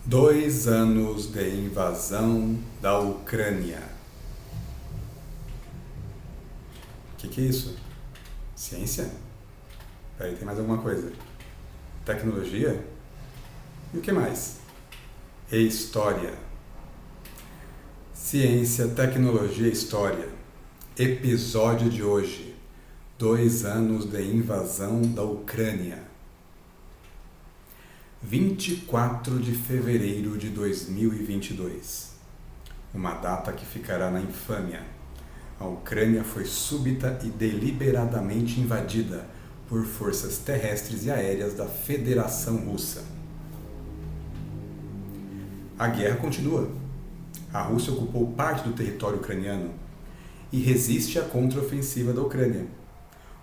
2 anos de invasão da Ucrânia. O que é isso? Ciência? Peraí, tem mais alguma coisa? Tecnologia? E o que mais? E história. Ciência, tecnologia e história. Episódio de hoje. 2 anos de invasão da Ucrânia. 24 de fevereiro de 2022. Uma data que ficará na infâmia. A Ucrânia foi súbita e deliberadamente invadida por forças terrestres e aéreas da Federação Russa. A guerra continua. A Rússia ocupou parte do território ucraniano e resiste à contraofensiva da Ucrânia.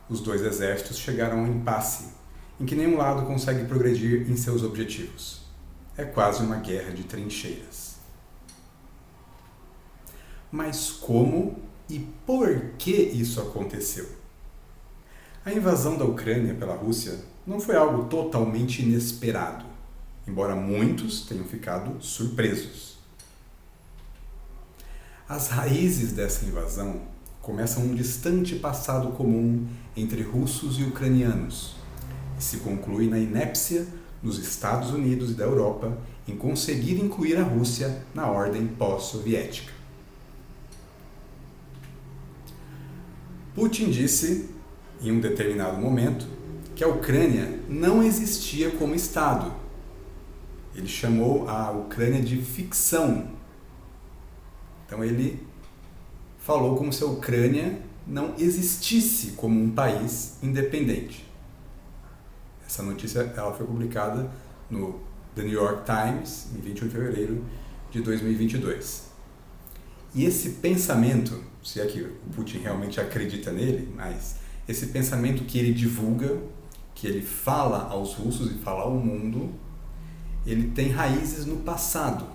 Os dois exércitos chegaram a um impasse, em que nenhum lado consegue progredir em seus objetivos. É quase uma guerra de trincheiras. Mas como e por que isso aconteceu? A invasão da Ucrânia pela Rússia não foi algo totalmente inesperado, embora muitos tenham ficado surpresos. As raízes dessa invasão começam num distante passado comum entre russos e ucranianos, e se conclui na inépcia dos Estados Unidos e da Europa em conseguir incluir a Rússia na ordem pós-soviética. Putin disse, em um determinado momento, que a Ucrânia não existia como Estado. Ele chamou a Ucrânia de ficção. Então ele falou como se a Ucrânia não existisse como um país independente. Essa notícia ela foi publicada no The New York Times, em 21 de fevereiro de 2022. E esse pensamento, se é que o Putin realmente acredita nele, mas esse pensamento que ele divulga, que ele fala aos russos e fala ao mundo, ele tem raízes no passado.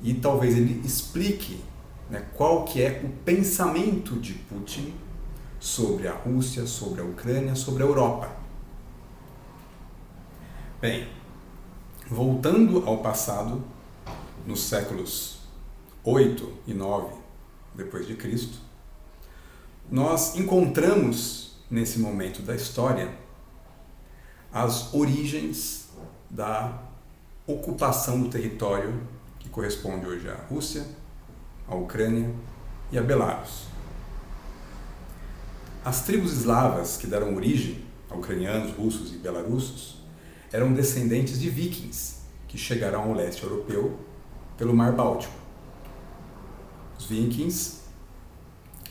E talvez ele explique, qual que é o pensamento de Putin sobre a Rússia, sobre a Ucrânia, sobre a Europa. Bem, voltando ao passado, nos séculos 8 e 9 depois de Cristo, nós encontramos nesse momento da história as origens da ocupação do território que corresponde hoje à Rússia, à Ucrânia e a Belarus. As tribos eslavas que deram origem a ucranianos, russos e belarussos eram descendentes de vikings que chegaram ao leste europeu pelo Mar Báltico. Os vikings,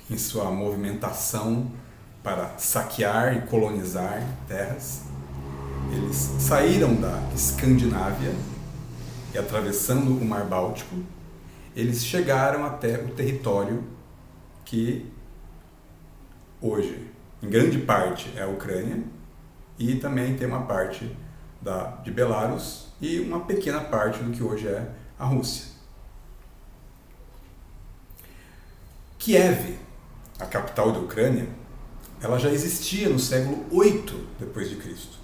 em sua movimentação para saquear e colonizar terras, eles saíram da Escandinávia e, atravessando o Mar Báltico, eles chegaram até o território que hoje, em grande parte, é a Ucrânia, e também tem uma parte de Belarus e uma pequena parte do que hoje é a Rússia. Kiev, a capital da Ucrânia, ela já existia no século 8 depois de Cristo.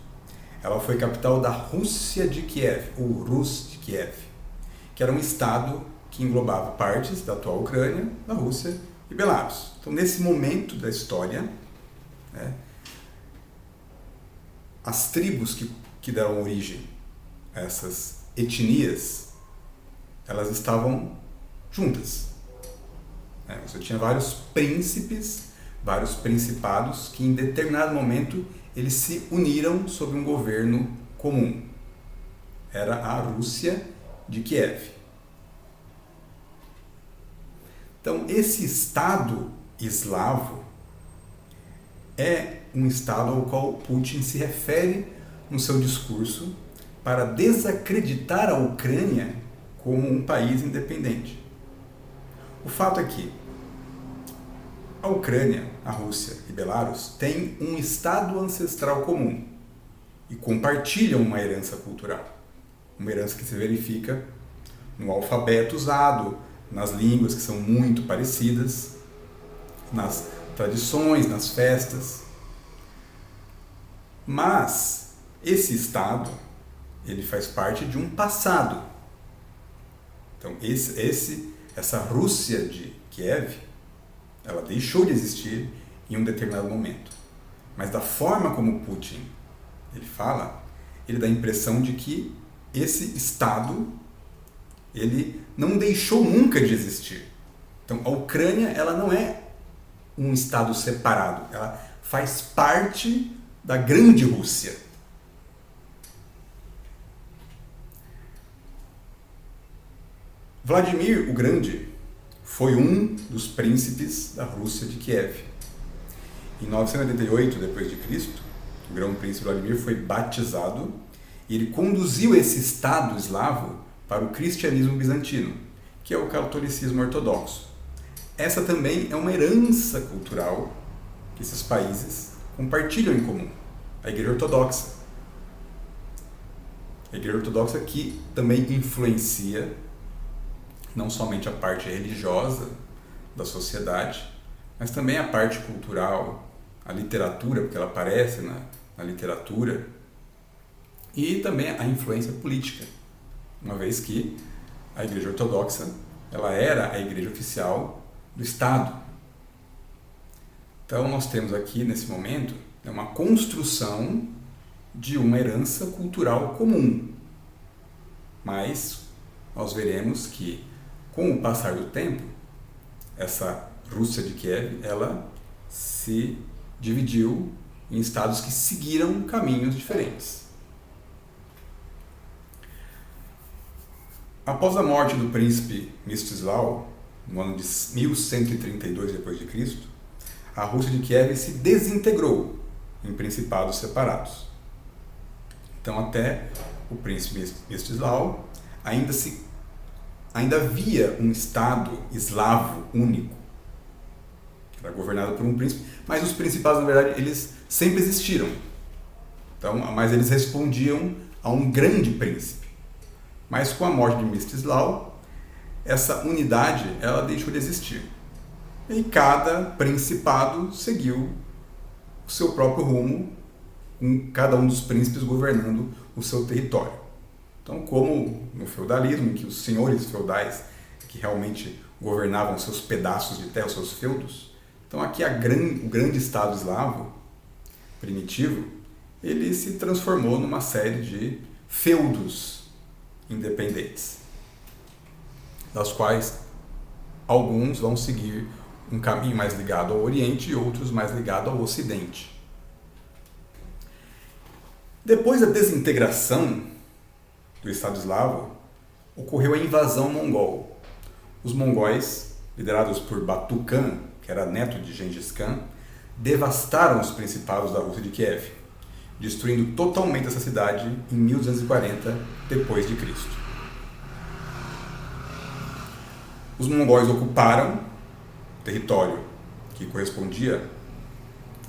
Ela foi capital da Rússia de Kiev, ou Rus de Kiev, que era um estado que englobava partes da atual Ucrânia, da Rússia e Belarus. Então, nesse momento da história, as tribos que deram origem a essas etnias, elas estavam juntas. Você tinha vários príncipes, vários principados que em determinado momento eles se uniram sob um governo comum. Era a Rússia de Kiev. Então, esse Estado eslavo é um Estado ao qual Putin se refere no seu discurso para desacreditar a Ucrânia como um país independente. O fato é que a Ucrânia, a Rússia e Belarus têm um estado ancestral comum e compartilham uma herança cultural. Uma herança que se verifica no alfabeto usado, nas línguas que são muito parecidas, nas tradições, nas festas. Mas esse estado ele faz parte de um passado. Então, essa Rússia de Kiev, ela deixou de existir em um determinado momento. Mas da forma como Putin ele fala, ele dá a impressão de que esse Estado ele não deixou nunca de existir. Então, a Ucrânia ela não é um Estado separado, ela faz parte da grande Rússia. Vladimir o Grande foi um dos príncipes da Rússia de Kiev. Em 988 d.C., o grão-príncipe Vladimir foi batizado e ele conduziu esse Estado eslavo para o cristianismo bizantino, que é o catolicismo ortodoxo. Essa também é uma herança cultural que esses países compartilham em comum, a Igreja Ortodoxa. A Igreja Ortodoxa que também influencia não somente a parte religiosa da sociedade, mas também a parte cultural, a literatura, porque ela aparece na literatura, e também a influência política, uma vez que a Igreja Ortodoxa ela era a igreja oficial do Estado. Então nós temos aqui, nesse momento, uma construção de uma herança cultural comum. Mas nós veremos que, com o passar do tempo, essa Rússia de Kiev, ela se dividiu em estados que seguiram caminhos diferentes. Após a morte do príncipe Mstislau, no ano de 1132 d.C., a Rússia de Kiev se desintegrou em principados separados. Então, até o príncipe Mstislau ainda havia um estado eslavo único, que era governado por um príncipe, mas os principados, na verdade, eles sempre existiram. Então, mas eles respondiam a um grande príncipe. Mas com a morte de Mstislau, essa unidade ela deixou de existir. E cada principado seguiu o seu próprio rumo, com cada um dos príncipes governando o seu território. Então, como no feudalismo, em que os senhores feudais que realmente governavam seus pedaços de terra, os seus feudos, então aqui o grande Estado eslavo primitivo, ele se transformou numa série de feudos independentes, das quais alguns vão seguir um caminho mais ligado ao Oriente e outros mais ligado ao Ocidente. Depois da desintegração do Estado eslavo, ocorreu a invasão mongol. Os mongóis, liderados por Batu Khan, que era neto de Gengis Khan, devastaram os principados da Rússia de Kiev, destruindo totalmente essa cidade em 1240 d.C. Os mongóis ocuparam o território que correspondia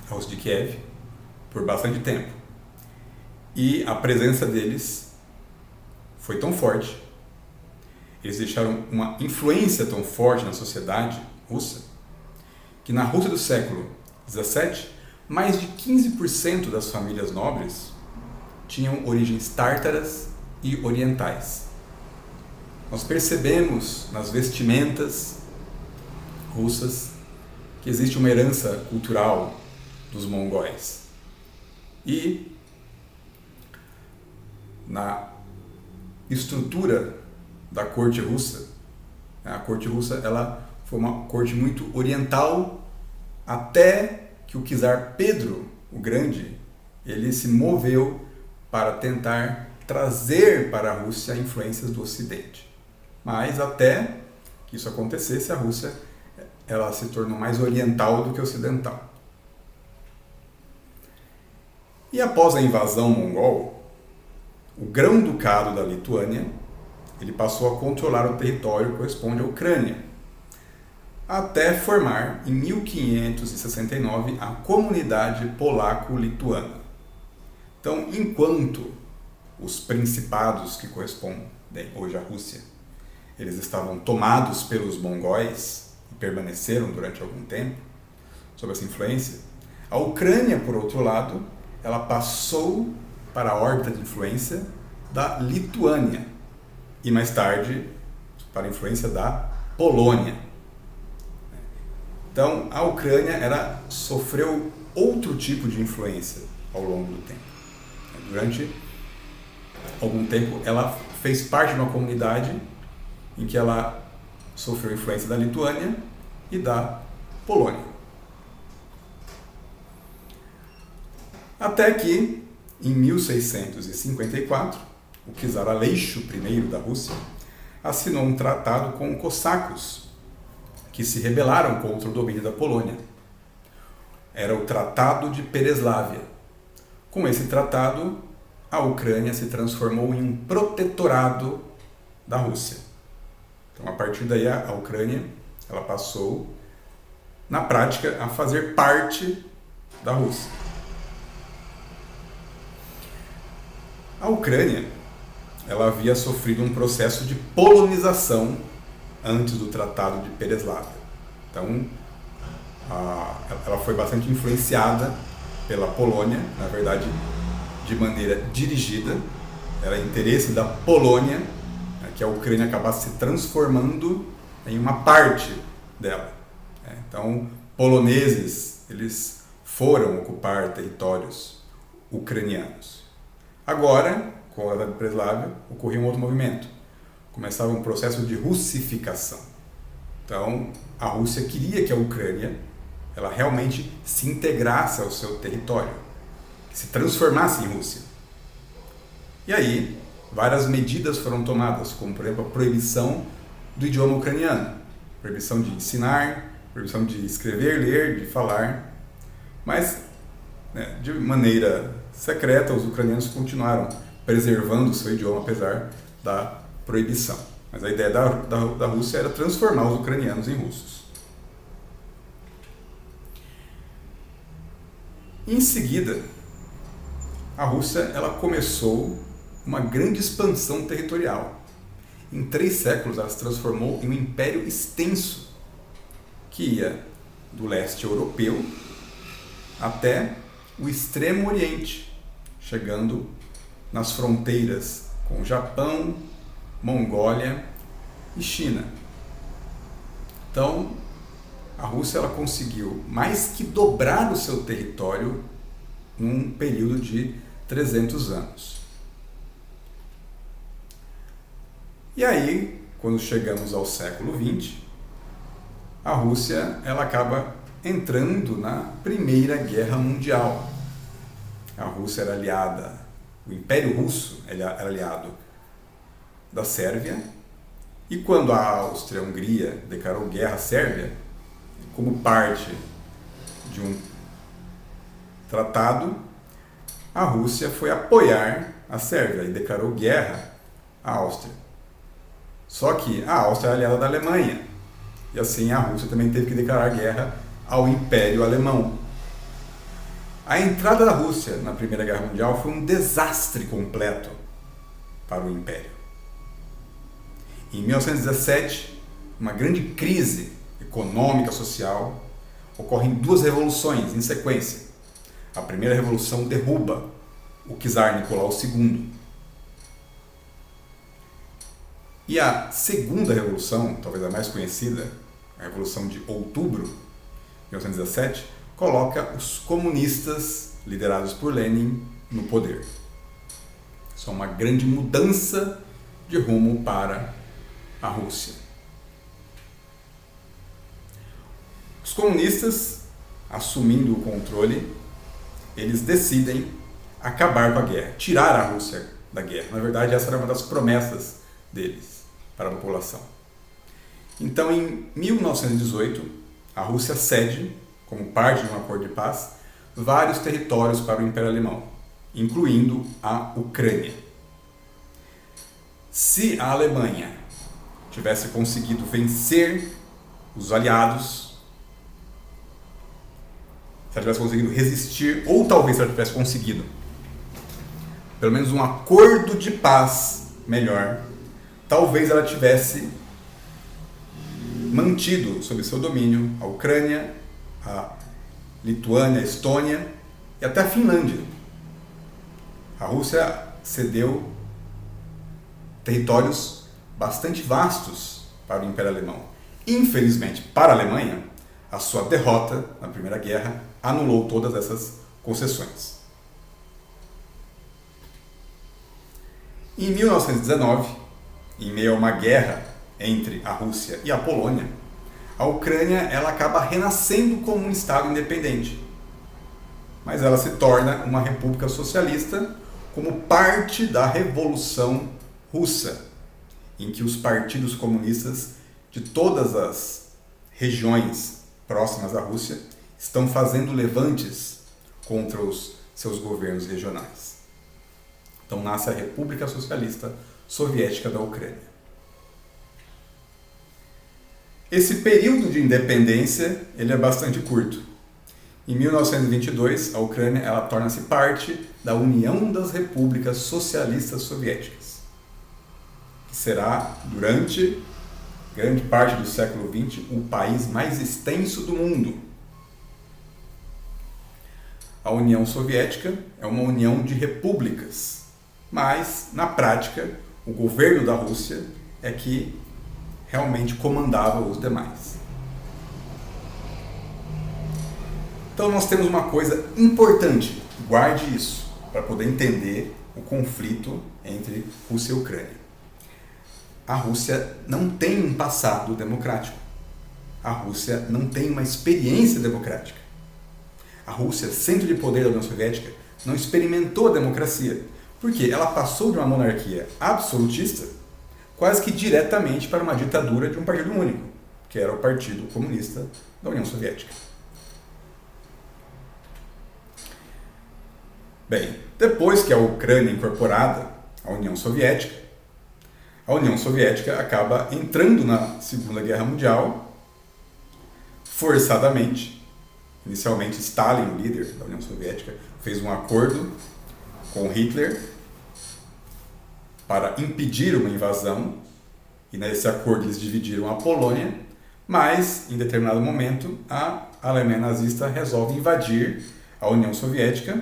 à Rússia de Kiev por bastante tempo. E a presença deles foi tão forte, eles deixaram uma influência tão forte na sociedade russa, que na Rússia do século XVII, mais de 15% das famílias nobres tinham origens tártaras e orientais. Nós percebemos nas vestimentas russas que existe uma herança cultural dos mongóis. E na estrutura da corte russa, a corte russa ela foi uma corte muito oriental, até que o czar Pedro o Grande ele se moveu para tentar trazer para a Rússia influências do Ocidente. Mas até que isso acontecesse, a Rússia ela se tornou mais oriental do que ocidental. E após a invasão mongol, o grão-ducado da Lituânia ele passou a controlar o território que corresponde à Ucrânia, até formar, em 1569, a Comunidade Polaco-Lituana. Então, enquanto os principados que correspondem hoje à Rússia, eles estavam tomados pelos mongóis e permaneceram durante algum tempo sob essa influência, a Ucrânia, por outro lado, ela passou para a órbita de influência da Lituânia e mais tarde para a influência da Polônia. Então a Ucrânia sofreu outro tipo de influência ao longo do tempo. Durante algum tempo ela fez parte de uma comunidade em que ela sofreu influência da Lituânia e da Polônia. Até que, em 1654, o czar Aleixo I da Rússia assinou um tratado com os cossacos, que se rebelaram contra o domínio da Polônia. Era o Tratado de Pereslávia. Com esse tratado, a Ucrânia se transformou em um protetorado da Rússia. Então, a partir daí, a Ucrânia ela passou, na prática, a fazer parte da Rússia. A Ucrânia ela havia sofrido um processo de polonização antes do Tratado de Pereslávia. Então, ela foi bastante influenciada pela Polônia, na verdade, de maneira dirigida. Era interesse da Polônia que a Ucrânia acabasse se transformando em uma parte dela. Então, poloneses, eles foram ocupar territórios ucranianos. Agora, com a Tratado de Pereslávia, ocorria um outro movimento. Começava um processo de russificação. Então, a Rússia queria que a Ucrânia ela realmente se integrasse ao seu território, que se transformasse em Rússia. E aí, várias medidas foram tomadas, como, por exemplo, a proibição do idioma ucraniano, proibição de ensinar, proibição de escrever, ler, de falar, mas, de maneira secreta, os ucranianos continuaram preservando o seu idioma, apesar da proibição. Mas a ideia da Rússia era transformar os ucranianos em russos. Em seguida, a Rússia ela começou uma grande expansão territorial. Em 3 séculos, ela se transformou em um império extenso, que ia do leste europeu até o extremo oriente, chegando nas fronteiras com o Japão, Mongólia e China. Então, a Rússia ela conseguiu mais que dobrar o seu território num período de 300 anos. E aí, quando chegamos ao século XX, a Rússia ela acaba entrando na Primeira Guerra Mundial. A Rússia era aliada, o Império Russo era aliado da Sérvia, e quando a Áustria-Hungria declarou guerra à Sérvia, como parte de um tratado, a Rússia foi apoiar a Sérvia e declarou guerra à Áustria. Só que a Áustria é aliada da Alemanha, e assim a Rússia também teve que declarar guerra ao Império Alemão. A entrada da Rússia na Primeira Guerra Mundial foi um desastre completo para o Império. Em 1917, uma grande crise econômica, social, ocorrem 2 revoluções em sequência. A primeira revolução derruba o czar Nicolau II. E a segunda revolução, talvez a mais conhecida, a Revolução de Outubro de 1917, coloca os comunistas, liderados por Lenin, no poder. Isso é uma grande mudança de rumo para a Rússia. Os comunistas, assumindo o controle, eles decidem acabar com a guerra, tirar a Rússia da guerra. Na verdade, essa era uma das promessas deles para a população. Então, em 1918, a Rússia cede, como parte de um acordo de paz, vários territórios para o Império Alemão, incluindo a Ucrânia. Se a Alemanha tivesse conseguido vencer os aliados, se ela tivesse conseguido resistir, ou talvez se ela tivesse conseguido pelo menos um acordo de paz melhor, talvez ela tivesse mantido sob seu domínio a Ucrânia, a Lituânia, a Estônia e até a Finlândia. A Rússia cedeu territórios bastante vastos para o Império Alemão. Infelizmente, para a Alemanha, a sua derrota na Primeira Guerra anulou todas essas concessões. Em 1919, em meio a uma guerra entre a Rússia e a Polônia, a Ucrânia ela acaba renascendo como um Estado independente. Mas ela se torna uma república socialista como parte da Revolução Russa, em que os partidos comunistas de todas as regiões próximas à Rússia estão fazendo levantes contra os seus governos regionais. Então nasce a República Socialista Soviética da Ucrânia. Esse período de independência ele é bastante curto. Em 1922, a Ucrânia ela torna-se parte da União das Repúblicas Socialistas Soviéticas, que será, durante grande parte do século XX, o país mais extenso do mundo. A União Soviética é uma união de repúblicas, mas, na prática, o governo da Rússia é que realmente comandava os demais. Então nós temos uma coisa importante, guarde isso, para poder entender o conflito entre Rússia e Ucrânia. A Rússia não tem um passado democrático. A Rússia não tem uma experiência democrática. A Rússia, centro de poder da União Soviética, não experimentou a democracia, porque ela passou de uma monarquia absolutista quase que diretamente para uma ditadura de um partido único, que era o Partido Comunista da União Soviética. Bem, depois que a Ucrânia é incorporada à União Soviética, a União Soviética acaba entrando na Segunda Guerra Mundial, forçadamente. Inicialmente, Stalin, o líder da União Soviética, fez um acordo com Hitler para impedir uma invasão, e nesse acordo eles dividiram a Polônia, mas, em determinado momento, a Alemanha nazista resolve invadir a União Soviética,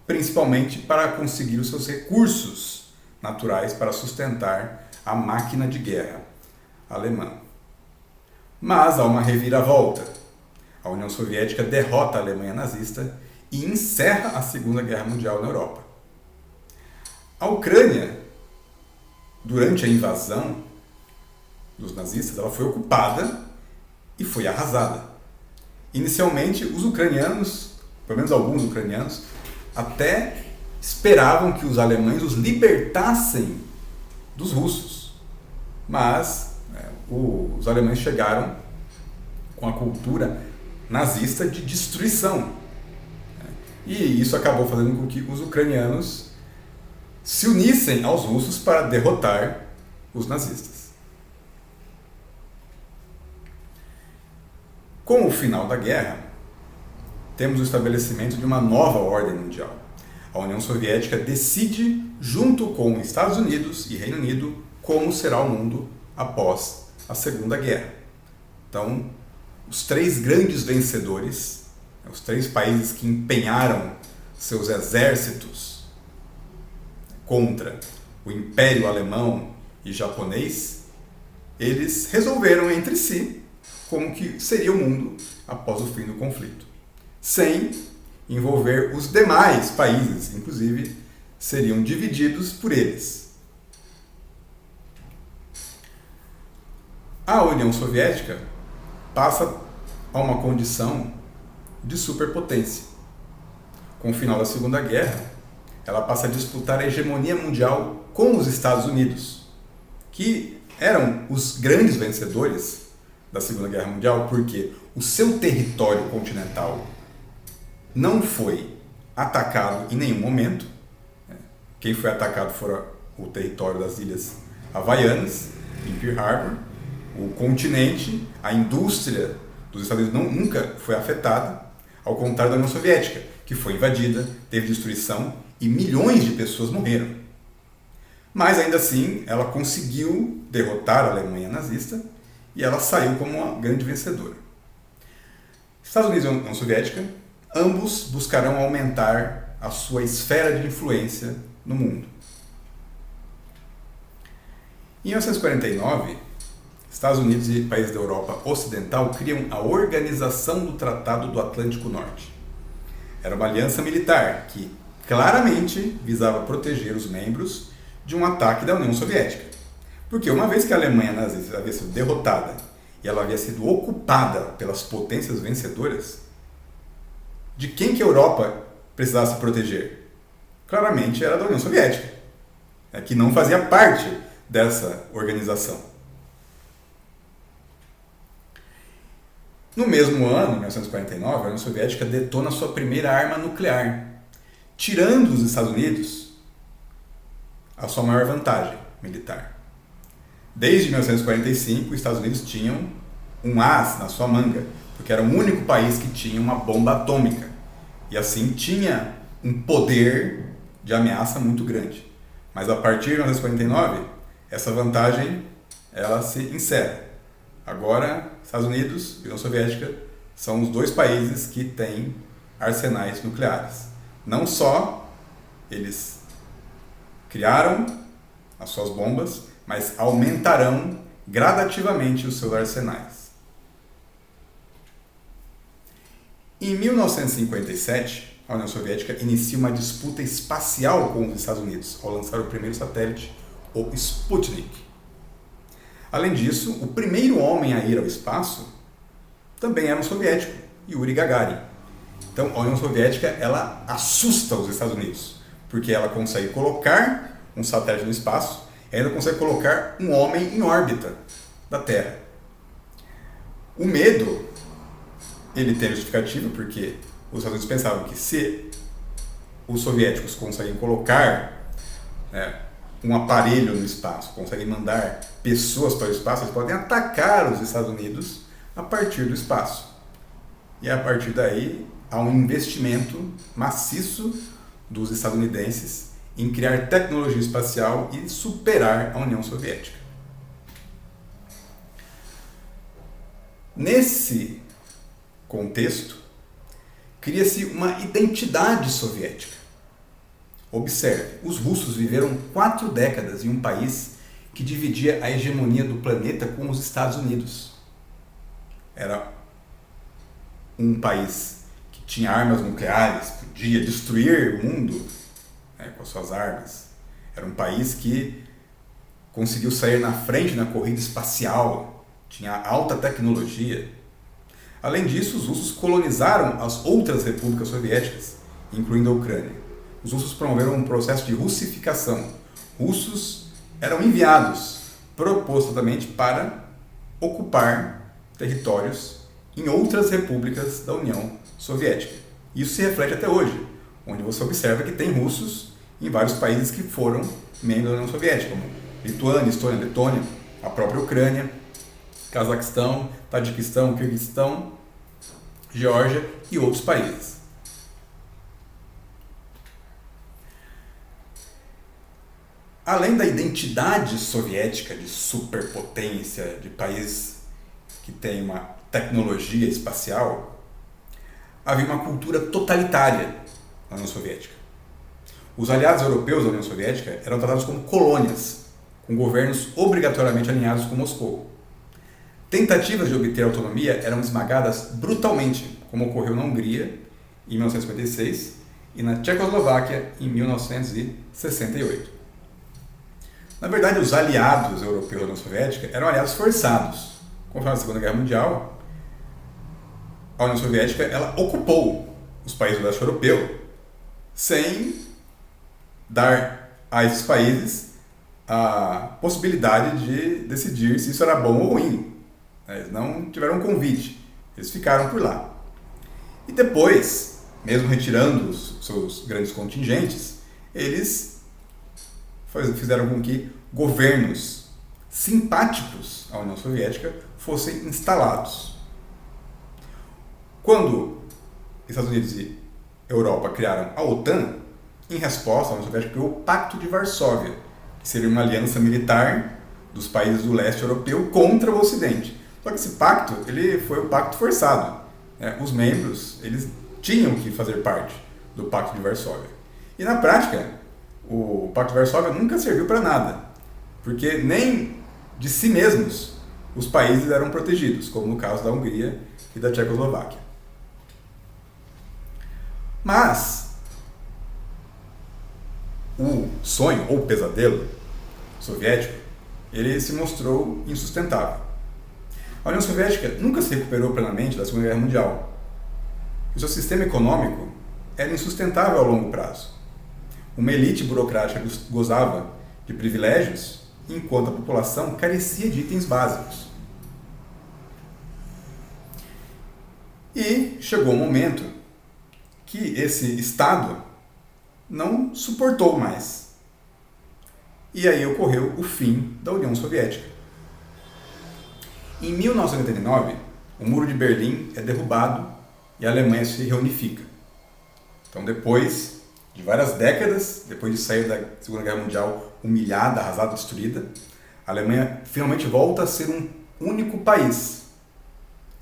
principalmente para conseguir os seus recursos naturais para sustentar a máquina de guerra alemã. Mas há uma reviravolta. A União Soviética derrota a Alemanha nazista e encerra a Segunda Guerra Mundial na Europa. A Ucrânia, durante a invasão dos nazistas, ela foi ocupada e foi arrasada. Inicialmente, os ucranianos, pelo menos alguns ucranianos, até esperavam que os alemães os libertassem dos russos. Mas os alemães chegaram com a cultura nazista de destruição. E isso acabou fazendo com que os ucranianos se unissem aos russos para derrotar os nazistas. Com o final da guerra, temos o estabelecimento de uma nova ordem mundial. A União Soviética decide, junto com Estados Unidos e Reino Unido, como será o mundo após a Segunda Guerra. Então, os três grandes vencedores, os três países que empenharam seus exércitos contra o Império Alemão e Japonês, eles resolveram entre si como que seria o mundo após o fim do conflito, sem envolver os demais países, inclusive seriam divididos por eles. A União Soviética passa a uma condição de superpotência. Com o final da Segunda Guerra, ela passa a disputar a hegemonia mundial com os Estados Unidos, que eram os grandes vencedores da Segunda Guerra Mundial, porque o seu território continental não foi atacado em nenhum momento. Quem foi atacado foi o território das Ilhas Havaianas, em Pearl Harbor. O continente, a indústria dos Estados Unidos nunca foi afetada, ao contrário da União Soviética, que foi invadida, teve destruição e milhões de pessoas morreram. Mas ainda assim, ela conseguiu derrotar a Alemanha nazista e ela saiu como uma grande vencedora. Estados Unidos e União Soviética, ambos buscarão aumentar a sua esfera de influência no mundo. Em 1949, Estados Unidos e países da Europa Ocidental criam a Organização do Tratado do Atlântico Norte. Era uma aliança militar que claramente visava proteger os membros de um ataque da União Soviética. Porque uma vez que a Alemanha nazista havia sido derrotada e ela havia sido ocupada pelas potências vencedoras, de quem que a Europa precisava se proteger? Claramente era da União Soviética, que não fazia parte dessa organização. No mesmo ano, 1949, a União Soviética detona sua primeira arma nuclear, tirando dos Estados Unidos a sua maior vantagem militar. Desde 1945, os Estados Unidos tinham um as na sua manga, porque era o único país que tinha uma bomba atômica. E assim tinha um poder de ameaça muito grande. Mas a partir de 1949, essa vantagem ela se encerra. Agora, Estados Unidos e União Soviética são os dois países que têm arsenais nucleares. Não só eles criaram as suas bombas, mas aumentarão gradativamente os seus arsenais. Em 1957, a União Soviética inicia uma disputa espacial com os Estados Unidos ao lançar o primeiro satélite, o Sputnik. Além disso, o primeiro homem a ir ao espaço também era um soviético, Yuri Gagarin. Então, a União Soviética ela assusta os Estados Unidos, porque ela consegue colocar um satélite no espaço e ainda consegue colocar um homem em órbita da Terra. O medo, ele tem justificativa, porque os Estados Unidos pensavam que se os soviéticos conseguem colocar um aparelho no espaço, conseguem mandar pessoas para o espaço, eles podem atacar os Estados Unidos a partir do espaço. E a partir daí há um investimento maciço dos estadunidenses em criar tecnologia espacial e superar a União Soviética. Nesse contexto, cria-se uma identidade soviética. Observe, os russos viveram 4 décadas em um país que dividia a hegemonia do planeta com os Estados Unidos. Era um país que tinha armas nucleares, podia destruir o mundo com as suas armas. Era um país que conseguiu sair na frente na corrida espacial, tinha alta tecnologia. Além disso, os russos colonizaram as outras repúblicas soviéticas, incluindo a Ucrânia. Os russos promoveram um processo de russificação. Russos eram enviados propositadamente para ocupar territórios em outras repúblicas da União Soviética. Isso se reflete até hoje, onde você observa que tem russos em vários países que foram membros da União Soviética, como Lituânia, Estônia, Letônia, a própria Ucrânia, Cazaquistão, Tadiquistão, Quirguistão, Geórgia e outros países. Além da identidade soviética de superpotência, de país que tem uma tecnologia espacial, havia uma cultura totalitária na União Soviética. Os aliados europeus da União Soviética eram tratados como colônias, com governos obrigatoriamente alinhados com Moscou. Tentativas de obter autonomia eram esmagadas brutalmente, como ocorreu na Hungria em 1956 e na Tchecoslováquia em 1968. Na verdade, os aliados europeus da União Soviética eram aliados forçados. Com o final da Segunda Guerra Mundial, a União Soviética ela ocupou os países do leste europeu sem dar a esses países a possibilidade de decidir se isso era bom ou ruim. Eles não tiveram um convite, eles ficaram por lá. E depois, mesmo retirando os seus grandes contingentes, eles fizeram com que governos simpáticos à União Soviética fossem instalados. Quando Estados Unidos e Europa criaram a OTAN, em resposta, a União Soviética criou o Pacto de Varsóvia, que seria uma aliança militar dos países do leste europeu contra o Ocidente. Só que esse pacto ele foi um pacto forçado. Os membros eles tinham que fazer parte do Pacto de Varsóvia. E na prática, o Pacto de Varsóvia nunca serviu para nada. porque nem de si mesmos os países eram protegidos, como no caso da Hungria e da Tchecoslováquia. Mas o sonho ou pesadelo soviético, ele se mostrou insustentável. A União Soviética nunca se recuperou plenamente da Segunda Guerra Mundial. O seu sistema econômico era insustentável ao longo prazo. Uma elite burocrática gozava de privilégios, enquanto a população carecia de itens básicos. E chegou um momento que esse Estado não suportou mais. E aí ocorreu o fim da União Soviética. Em 1989, o Muro de Berlim é derrubado e a Alemanha se reunifica. Então, depois de várias décadas, depois de sair da Segunda Guerra Mundial humilhada, arrasada, destruída, a Alemanha finalmente volta a ser um único país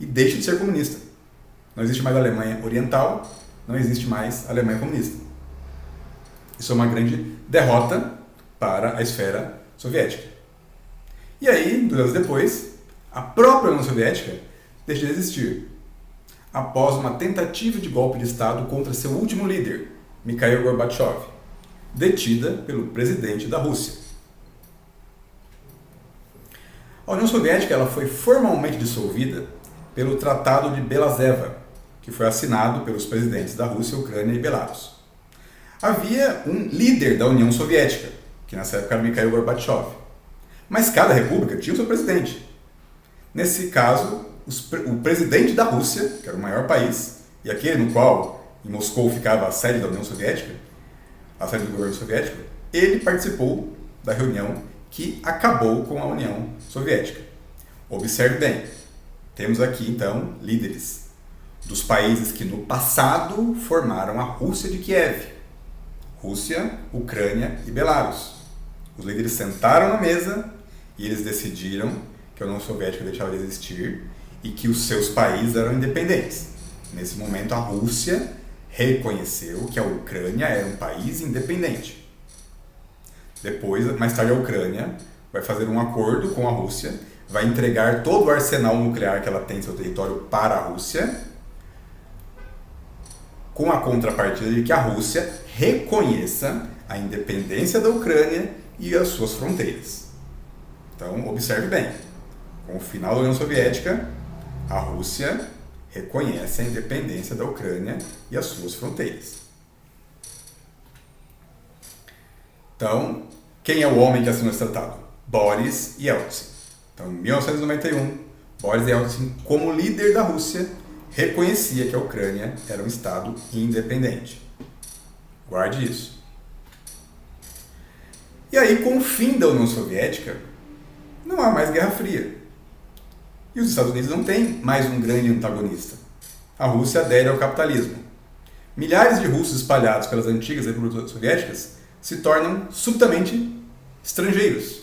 e deixa de ser comunista. Não existe mais a Alemanha Oriental, não existe mais a Alemanha comunista. Isso é uma grande derrota para a esfera soviética. E aí, 2 anos depois, a própria União Soviética deixa de existir, após uma tentativa de golpe de Estado contra seu último líder, Mikhail Gorbachev, detida pelo presidente da Rússia. A União Soviética ela foi formalmente dissolvida pelo Tratado de Belovezh, que foi assinado pelos presidentes da Rússia, Ucrânia e Belarus. Havia um líder da União Soviética, que nessa época era Mikhail Gorbachev, mas cada república tinha o seu presidente. Nesse caso, o presidente da Rússia, que era o maior país, e aquele no qual em Moscou ficava a sede da União Soviética, a sede do governo soviético, ele participou da reunião que acabou com a União Soviética. Observe bem, temos aqui então líderes dos países que no passado formaram a Rússia de Kiev, Rússia, Ucrânia e Belarus. Os líderes sentaram na mesa e eles decidiram que a União Soviética deixava de existir e que os seus países eram independentes. Nesse momento, a Rússia reconheceu que a Ucrânia era um país independente. Depois, mais tarde, a Ucrânia vai fazer um acordo com a Rússia, vai entregar todo o arsenal nuclear que ela tem em seu território para a Rússia, com a contrapartida de que a Rússia reconheça a independência da Ucrânia e as suas fronteiras. Então, observe bem, com o final da União Soviética, a Rússia reconhece a independência da Ucrânia e as suas fronteiras. Então, quem é o homem que assinou esse tratado? Boris Yeltsin. Então, em 1991, Boris Yeltsin, como líder da Rússia, reconhecia que a Ucrânia era um Estado independente. Guarde isso. E aí, com o fim da União Soviética, não há mais Guerra Fria. E os Estados Unidos não têm mais um grande antagonista. A Rússia adere ao capitalismo. Milhares de russos espalhados pelas antigas repúblicas soviéticas se tornam subitamente estrangeiros.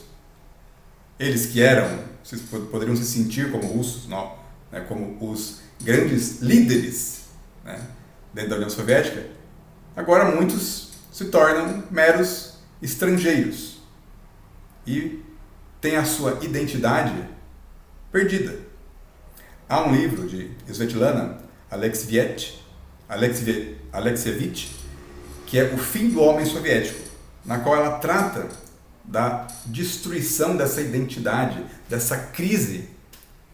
Eles que poderiam se sentir como russos, não, né, como os grandes líderes, né, dentro da União Soviética, agora muitos se tornam meros estrangeiros e têm a sua identidade perdida. Há um livro de Svetlana Alexievich, que é O Fim do Homem Soviético, na qual ela trata da destruição dessa identidade, dessa crise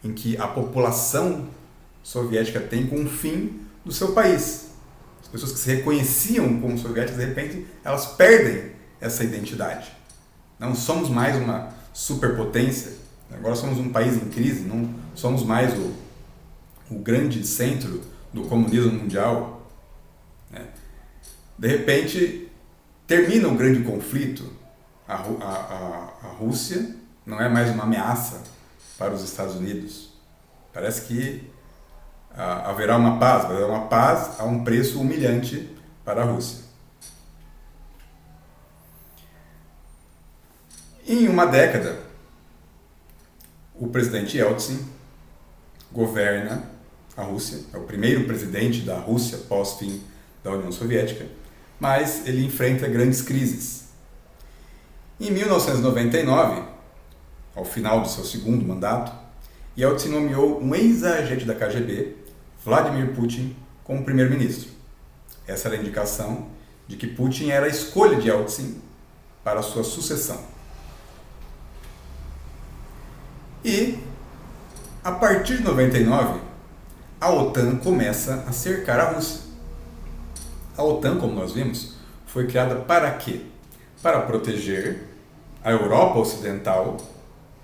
em que a população soviética tem com o fim do seu país. As pessoas que se reconheciam como soviéticas, de repente, elas perdem essa identidade. Não somos mais uma superpotência, agora somos um país em crise, não somos mais o grande centro do comunismo mundial. Né? De repente, termina o grande conflito, a Rússia não é mais uma ameaça para os Estados Unidos. Parece que haverá uma paz a um preço humilhante para a Rússia. Em uma década, o presidente Yeltsin governa a Rússia, é o primeiro presidente da Rússia pós-fim da União Soviética, mas ele enfrenta grandes crises. Em 1999, ao final do seu segundo mandato, Yeltsin nomeou um ex-agente da KGB, Vladimir Putin, como primeiro-ministro. Essa era a indicação de que Putin era a escolha de Yeltsin para a sua sucessão. E, a partir de 99, a OTAN começa a cercar a Rússia. A OTAN, como nós vimos, foi criada para quê? Para proteger a Europa Ocidental,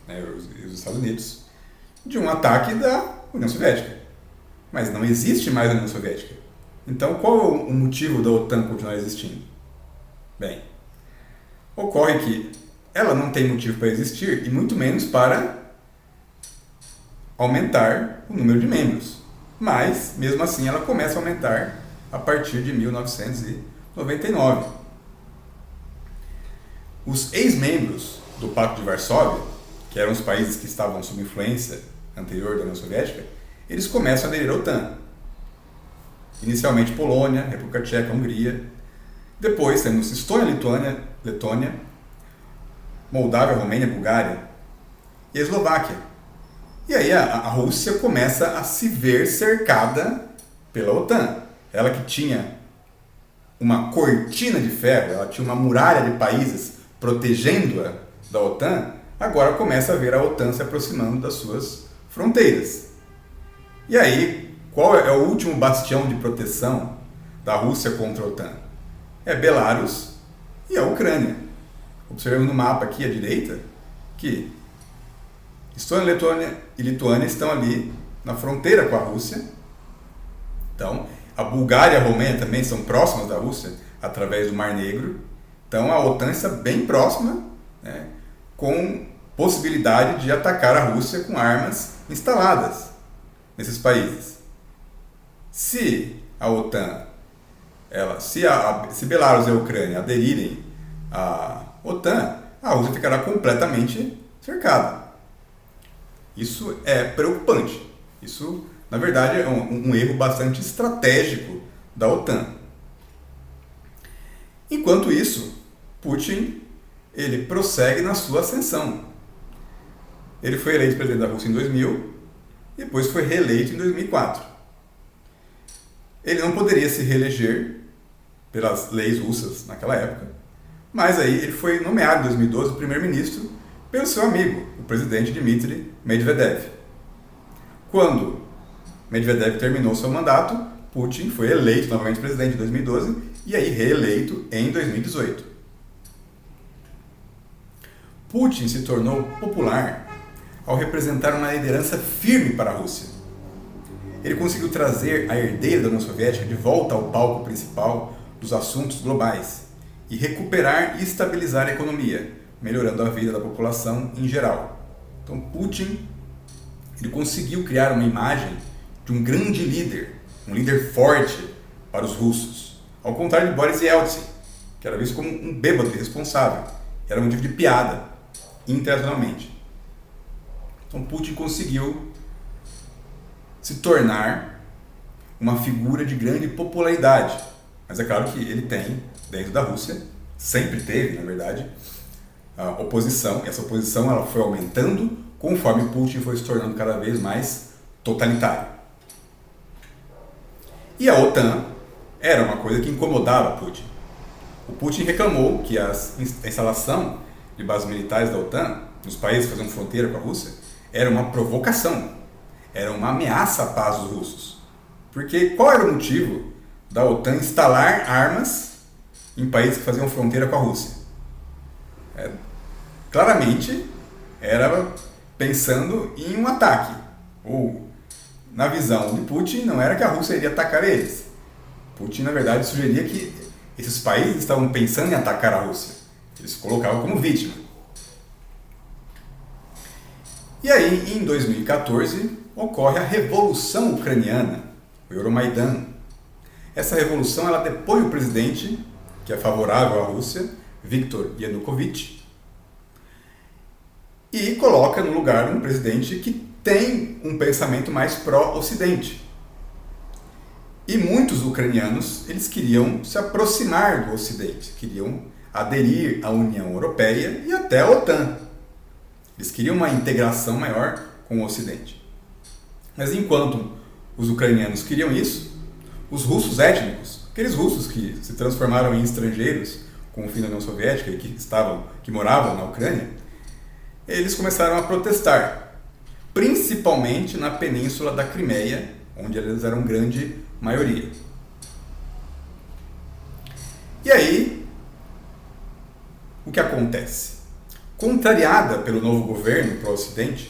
né, os Estados Unidos, de um ataque da União Soviética. Mas não existe mais a União Soviética. Então, qual é o motivo da OTAN continuar existindo? Bem, ocorre que ela não tem motivo para existir e muito menos para aumentar o número de membros. Mas, mesmo assim, ela começa a aumentar a partir de 1999. Os ex-membros do Pacto de Varsóvia, que eram os países que estavam sob influência anterior da União Soviética, eles começam a aderir à OTAN. Inicialmente Polônia, República Tcheca, Hungria. Depois temos Estônia, Letônia, Moldávia, Romênia, Bulgária e a Eslováquia. E aí a Rússia começa a se ver cercada pela OTAN. Ela que tinha uma cortina de ferro, ela tinha uma muralha de países protegendo-a da OTAN, agora começa a ver a OTAN se aproximando das suas fronteiras. E aí, qual é o último bastião de proteção da Rússia contra a OTAN? É Belarus e a Ucrânia. Observemos no mapa aqui à direita que Estônia, Letônia e Lituânia estão ali na fronteira com a Rússia. Então, a Bulgária e a Romênia também são próximas da Rússia através do Mar Negro. Então, a OTAN está bem próxima, né, com possibilidade de atacar a Rússia com armas instaladas nesses países. Se a OTAN, se Belarus e a Ucrânia aderirem à OTAN, a Rússia ficará completamente cercada. Isso é preocupante. Isso, na verdade, é um erro bastante estratégico da OTAN. Enquanto isso, Putin ele prossegue na sua ascensão. Ele foi eleito presidente da Rússia em 2000 e depois foi reeleito em 2004. Ele não poderia se reeleger pelas leis russas naquela época, mas aí ele foi nomeado em 2012 primeiro-ministro pelo seu amigo, o presidente Dmitry Medvedev. Quando Medvedev terminou seu mandato, Putin foi eleito novamente presidente em 2012 e aí reeleito em 2018. Putin se tornou popular ao representar uma liderança firme para a Rússia. Ele conseguiu trazer a herdeira da União Soviética de volta ao palco principal dos assuntos globais e recuperar e estabilizar a economia, melhorando a vida da população em geral. Então Putin ele conseguiu criar uma imagem de um grande líder, um líder forte para os russos, ao contrário de Boris Yeltsin, que era visto como um bêbado irresponsável, era motivo de piada internacionalmente. Então Putin conseguiu se tornar uma figura de grande popularidade, mas é claro que ele tem, dentro da Rússia, sempre teve, na verdade, a oposição. Essa oposição ela foi aumentando conforme Putin foi se tornando cada vez mais totalitário. E a OTAN era uma coisa que incomodava Putin. O Putin reclamou que a instalação de bases militares da OTAN nos países que faziam fronteira com a Rússia era uma provocação, era uma ameaça à paz dos russos. Porque qual era o motivo da OTAN instalar armas em países que faziam fronteira com a Rússia? Claramente era pensando em um ataque, ou na visão de Putin não era que a Rússia iria atacar eles. Putin na verdade sugeria que esses países estavam pensando em atacar a Rússia, eles se colocavam como vítima. E aí em 2014 ocorre a Revolução Ucraniana, o Euromaidan. Essa revolução ela depõe o presidente, que é favorável à Rússia, Viktor Yanukovych, e coloca no lugar um presidente que tem um pensamento mais pró-Ocidente. E muitos ucranianos eles queriam se aproximar do Ocidente, queriam aderir à União Europeia e até à OTAN. Eles queriam uma integração maior com o Ocidente. Mas enquanto os ucranianos queriam isso, os russos étnicos, aqueles russos que se transformaram em estrangeiros com o fim da União Soviética e que moravam na Ucrânia, eles começaram a protestar, principalmente na península da Crimeia, onde eles eram grande maioria. E aí, o que acontece? Contrariada pelo novo governo para o Ocidente,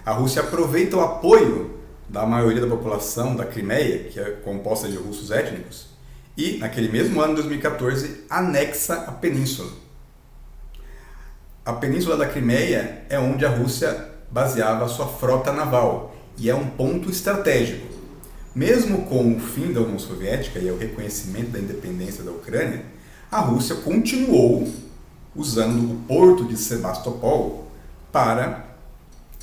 a Rússia aproveita o apoio da maioria da população da Crimeia, que é composta de russos étnicos, e, naquele mesmo ano, 2014, anexa a península. A península da Crimeia é onde a Rússia baseava a sua frota naval, e é um ponto estratégico. Mesmo com o fim da União Soviética e o reconhecimento da independência da Ucrânia, a Rússia continuou usando o porto de Sebastopol para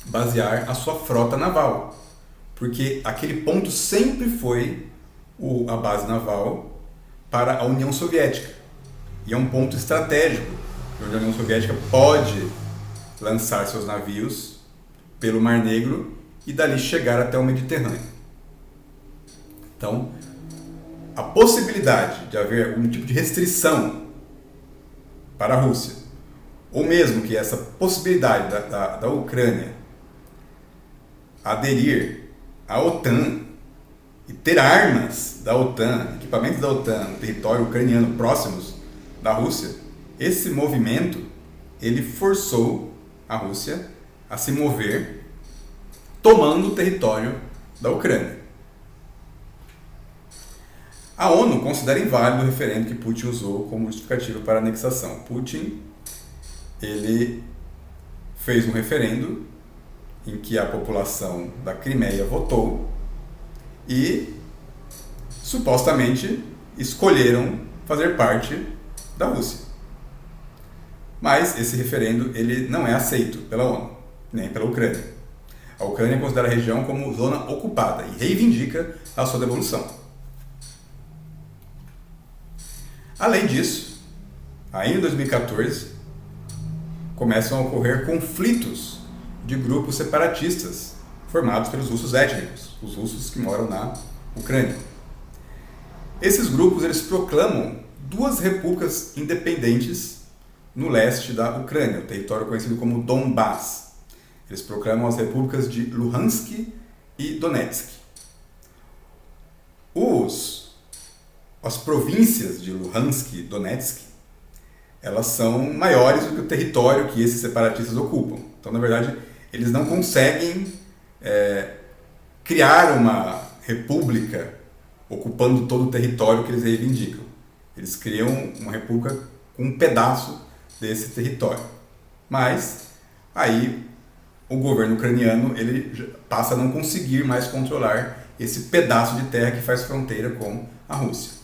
basear a sua frota naval, porque aquele ponto sempre foi a base naval para a União Soviética. E é um ponto estratégico, onde a União Soviética pode lançar seus navios pelo Mar Negro e dali chegar até o Mediterrâneo. Então, a possibilidade de haver algum tipo de restrição para a Rússia, ou mesmo que essa possibilidade da Ucrânia aderir à OTAN e ter armas da OTAN, equipamentos da OTAN no território ucraniano próximos da Rússia, esse movimento ele forçou a Rússia a se mover tomando o território da Ucrânia. A ONU considera inválido o referendo que Putin usou como justificativa para a anexação. Putin ele fez um referendo em que a população da Crimeia votou e supostamente escolheram fazer parte da Rússia. Mas esse referendo ele não é aceito pela ONU, nem pela Ucrânia. A Ucrânia considera a região como zona ocupada e reivindica a sua devolução. Além disso, ainda em 2014, começam a ocorrer conflitos de grupos separatistas formados pelos russos étnicos, os russos que moram na Ucrânia. Esses grupos eles proclamam duas repúblicas independentes no leste da Ucrânia, o território conhecido como Donbás. Eles proclamam as repúblicas de Luhansk e Donetsk. As províncias de Luhansk e Donetsk, elas são maiores do que o território que esses separatistas ocupam. Então, na verdade, eles não conseguem criar uma república ocupando todo o território que eles reivindicam. Eles criam uma república com um pedaço desse território. Mas, aí, o governo ucraniano ele passa a não conseguir mais controlar esse pedaço de terra que faz fronteira com a Rússia.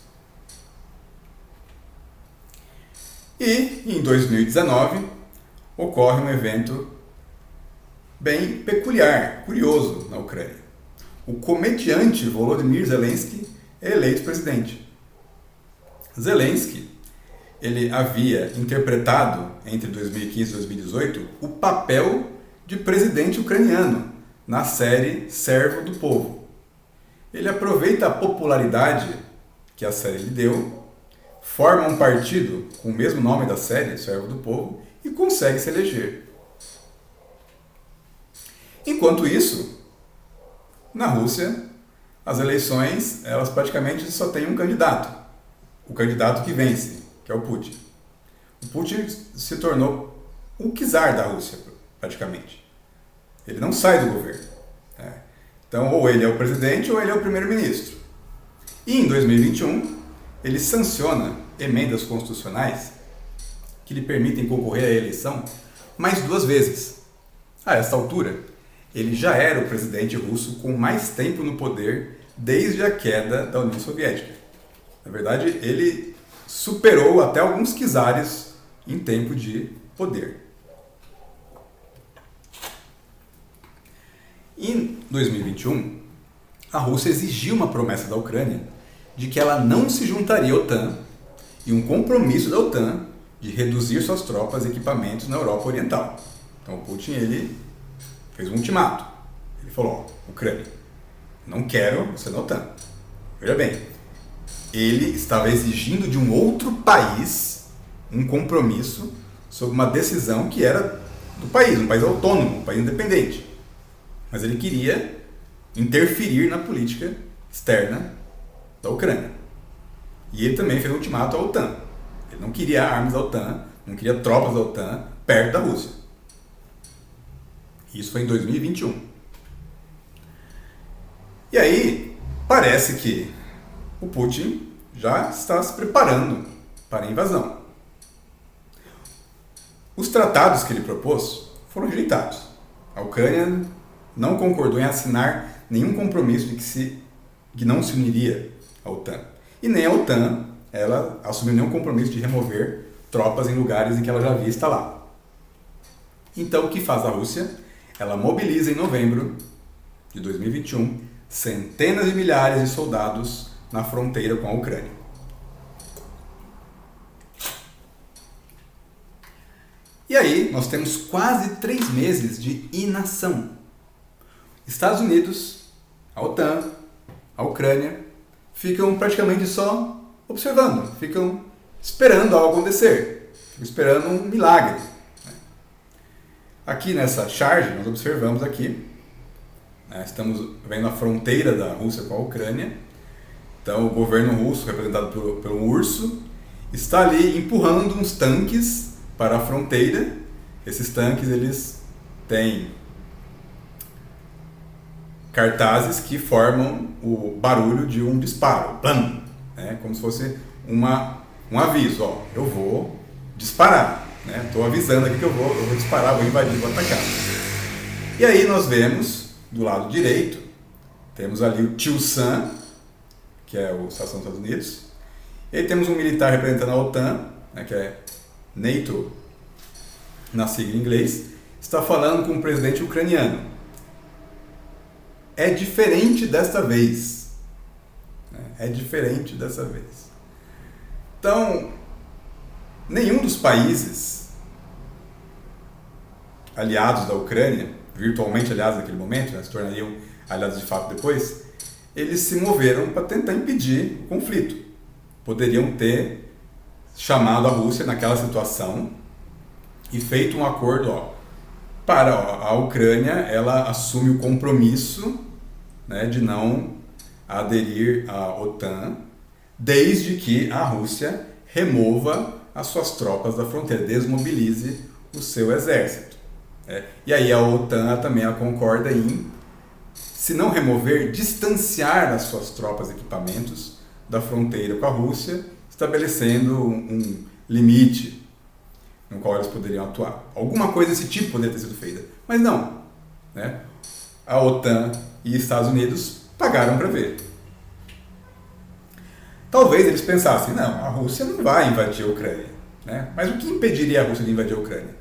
E, em 2019, ocorre um evento bem peculiar, curioso na Ucrânia. O comediante Volodymyr Zelensky é eleito presidente. Zelensky ele havia interpretado, entre 2015 e 2018, o papel de presidente ucraniano na série Servo do Povo. Ele aproveita a popularidade que a série lhe deu, forma um partido com o mesmo nome da série, Servo do Povo, e consegue se eleger. Enquanto isso, na Rússia, as eleições, elas praticamente só têm um candidato. O candidato que vence, que é o Putin. O Putin se tornou o czar da Rússia, praticamente. Ele não sai do governo. Então, ou ele é o presidente ou ele é o primeiro-ministro. E em 2021, ele sanciona emendas constitucionais que lhe permitem concorrer à eleição mais 2 vezes. A esta altura, ele já era o presidente russo com mais tempo no poder desde a queda da União Soviética. Na verdade, ele superou até alguns czares em tempo de poder. Em 2021, a Rússia exigiu uma promessa da Ucrânia de que ela não se juntaria à OTAN e um compromisso da OTAN de reduzir suas tropas e equipamentos na Europa Oriental. Então o Putin ele fez um ultimato. Ele falou, Ucrânia, não quero você na OTAN. Veja bem, ele estava exigindo de um outro país um compromisso sobre uma decisão que era do país, um país autônomo, um país independente. Mas ele queria interferir na política externa da Ucrânia. E ele também fez um ultimato à OTAN. Ele não queria armas da OTAN, não queria tropas da OTAN perto da Rússia. Isso foi em 2021. E aí, parece que o Putin já está se preparando para a invasão. Os tratados que ele propôs foram rejeitados. A Ucrânia não concordou em assinar nenhum compromisso de que não se uniria à OTAN. E nem a OTAN ela assumiu nenhum compromisso de remover tropas em lugares em que ela já havia instalado. Então, o que faz a Rússia? Ela mobiliza em novembro de 2021 centenas de milhares de soldados na fronteira com a Ucrânia. E aí, nós temos quase 3 meses de inação. Estados Unidos, a OTAN, a Ucrânia, ficam praticamente só observando, ficam esperando algo acontecer, ficam esperando um milagre. Aqui nessa charge, nós observamos aqui, estamos vendo a fronteira da Rússia com a Ucrânia. Então, o governo russo, representado pelo urso, está ali empurrando uns tanques para a fronteira. Esses tanques, eles têm cartazes que formam o barulho de um disparo, plam, como se fosse um aviso, eu vou disparar, estou avisando aqui que eu vou disparar, vou invadir, vou atacar. E aí nós vemos, do lado direito, temos ali o Tio Sam, que é a estação dos Estados Unidos, e aí temos um militar representando a OTAN, que é NATO, na sigla em inglês, está falando com o presidente ucraniano. É diferente desta vez. É diferente dessa vez. Então, nenhum dos países aliados da Ucrânia, virtualmente aliados naquele momento, se tornariam aliados de fato depois, eles se moveram para tentar impedir o conflito. Poderiam ter chamado a Rússia naquela situação e feito um acordo, para a Ucrânia, ela assume o compromisso, de não aderir à OTAN, desde que a Rússia remova as suas tropas da fronteira, desmobilize o seu exército. E aí a OTAN também concorda em, se não remover, distanciar as suas tropas e equipamentos da fronteira com a Rússia, estabelecendo um limite no qual eles poderiam atuar. Alguma coisa desse tipo poderia ter sido feita, mas não. A OTAN e Estados Unidos pagaram para ver. Talvez eles pensassem, não, a Rússia não vai invadir a Ucrânia. Mas o que impediria a Rússia de invadir a Ucrânia?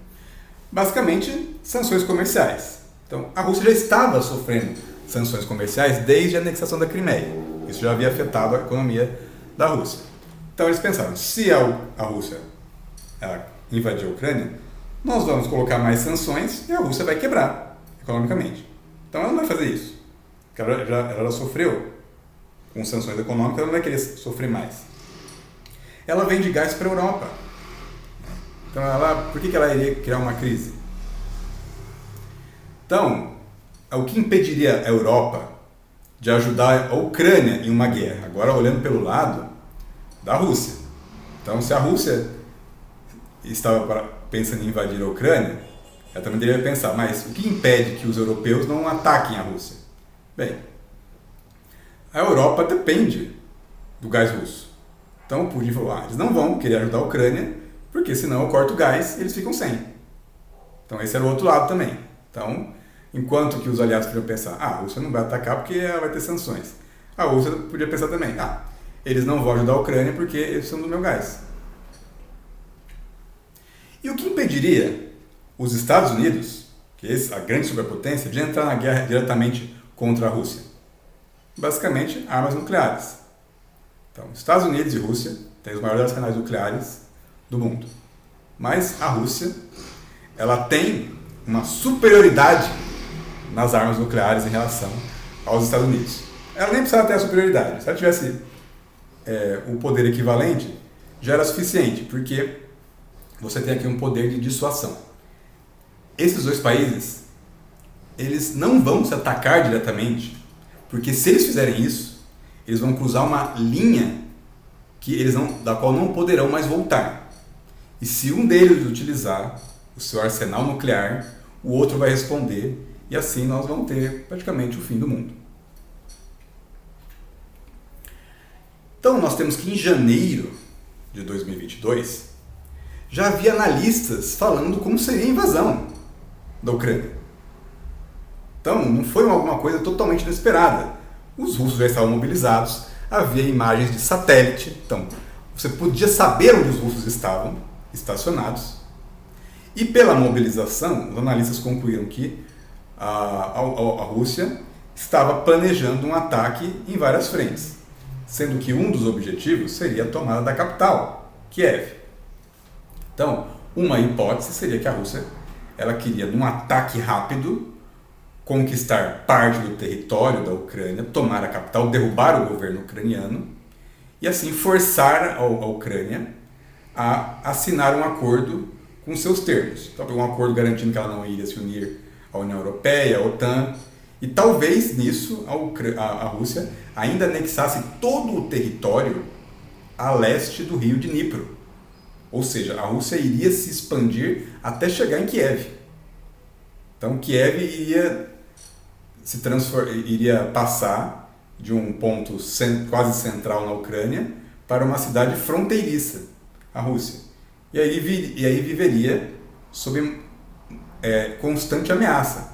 Basicamente, sanções comerciais. Então, a Rússia já estava sofrendo sanções comerciais desde a anexação da Crimeia. Isso já havia afetado a economia da Rússia. Então, eles pensaram, se a Rússia invadir a Ucrânia, nós vamos colocar mais sanções e a Rússia vai quebrar economicamente. Então, ela não vai fazer isso. Porque ela já sofreu com sanções econômicas, ela não vai querer sofrer mais. Ela vende gás para a Europa. Então, por que ela iria criar uma crise? Então, o que impediria a Europa de ajudar a Ucrânia em uma guerra? Agora, olhando pelo lado da Rússia. Então, se a Rússia estava pensando em invadir a Ucrânia, ela também deveria pensar, mas o que impede que os europeus não ataquem a Rússia? Bem, a Europa depende do gás russo. Então, o Putin falou, eles não vão querer ajudar a Ucrânia, porque senão eu corto o gás e eles ficam sem. Então, esse era o outro lado também. Então, enquanto que os aliados podiam pensar, a Rússia não vai atacar porque ela vai ter sanções. A Rússia podia pensar também, eles não vão ajudar a Ucrânia porque eles são do meu gás. E o que impediria os Estados Unidos, que é a grande superpotência, de entrar na guerra diretamente contra a Rússia? Basicamente, armas nucleares. Então, Estados Unidos e Rússia têm os maiores arsenais nucleares do mundo. Mas a Rússia, ela tem uma superioridade nas armas nucleares em relação aos Estados Unidos. Ela nem precisava ter a superioridade. Se ela tivesse o poder equivalente, já era suficiente, porque você tem aqui um poder de dissuasão. Esses dois países, eles não vão se atacar diretamente, porque se eles fizerem isso, eles vão cruzar uma linha da qual não poderão mais voltar. E se um deles utilizar o seu arsenal nuclear, o outro vai responder, e assim nós vamos ter praticamente o fim do mundo. Então nós temos que em janeiro de 2022 já havia analistas falando como seria a invasão da Ucrânia. Então não foi alguma coisa totalmente inesperada. Os russos já estavam mobilizados, havia imagens de satélite, então você podia saber onde os russos estavam estacionados. E pela mobilização, os analistas concluíram que a Rússia estava planejando um ataque em várias frentes, sendo que um dos objetivos seria a tomada da capital, Kiev. Então, uma hipótese seria que a Rússia queria, num ataque rápido, conquistar parte do território da Ucrânia, tomar a capital, derrubar o governo ucraniano e assim forçar a Ucrânia a assinar um acordo com seus termos. Então, um acordo garantindo que ela não iria se unir à União Europeia, à OTAN, e talvez nisso a Rússia ainda anexasse todo o território a leste do rio Dnipro. Ou seja, a Rússia iria se expandir até chegar em Kiev. Então Kiev iria passar de um ponto quase central na Ucrânia para uma cidade fronteiriça, a Rússia. E aí viveria sob constante ameaça.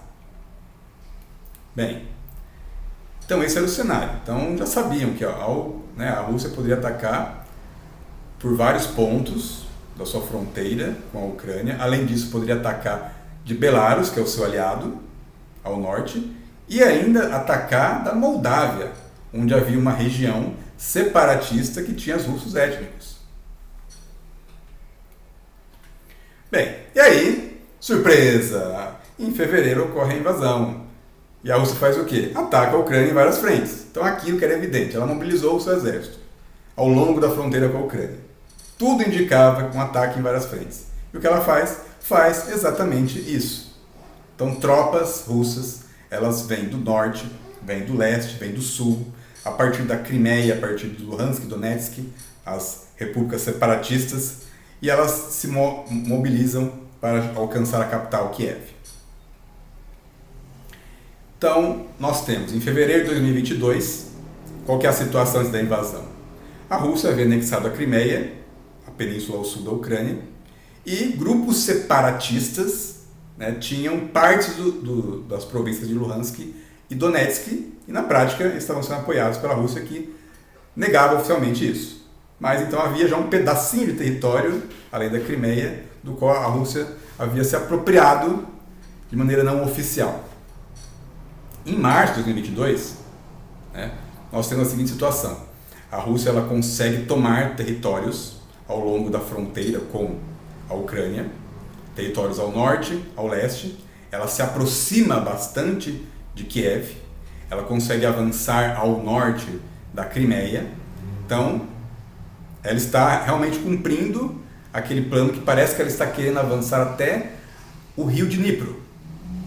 Bem, então esse era o cenário. Então já sabiam que a Rússia poderia atacar por vários pontos da sua fronteira com a Ucrânia. Além disso, poderia atacar de Belarus, que é o seu aliado, ao norte, e ainda atacar da Moldávia, onde havia uma região separatista que tinha os russos étnicos. Bem, e aí, surpresa! Em fevereiro ocorre a invasão. E a Rússia faz o quê? Ataca a Ucrânia em várias frentes. Então aquilo que era evidente, ela mobilizou o seu exército ao longo da fronteira com a Ucrânia. Tudo indicava um ataque em várias frentes. E o que ela faz? Faz exatamente isso. Então tropas russas, elas vêm do norte, vêm do leste, vêm do sul, a partir da Crimeia, a partir do Luhansk, Donetsk, as repúblicas separatistas, e elas se mobilizam para alcançar a capital, Kiev. Então, nós temos, em fevereiro de 2022, qual que é a situação antes da invasão? A Rússia havia anexado a Crimeia, a península ao sul da Ucrânia, e grupos separatistas tinham partes das províncias de Luhansk e Donetsk, e na prática estavam sendo apoiados pela Rússia, que negava oficialmente isso. Mas então havia já um pedacinho de território, além da Crimeia, do qual a Rússia havia se apropriado de maneira não oficial. Em março de 2022, nós temos a seguinte situação. A Rússia consegue tomar territórios ao longo da fronteira com a Ucrânia, territórios ao norte, ao leste. Ela se aproxima bastante de Kiev, ela consegue avançar ao norte da Crimeia. Então, ela está realmente cumprindo aquele plano que parece que ela está querendo avançar até o rio Dnipro,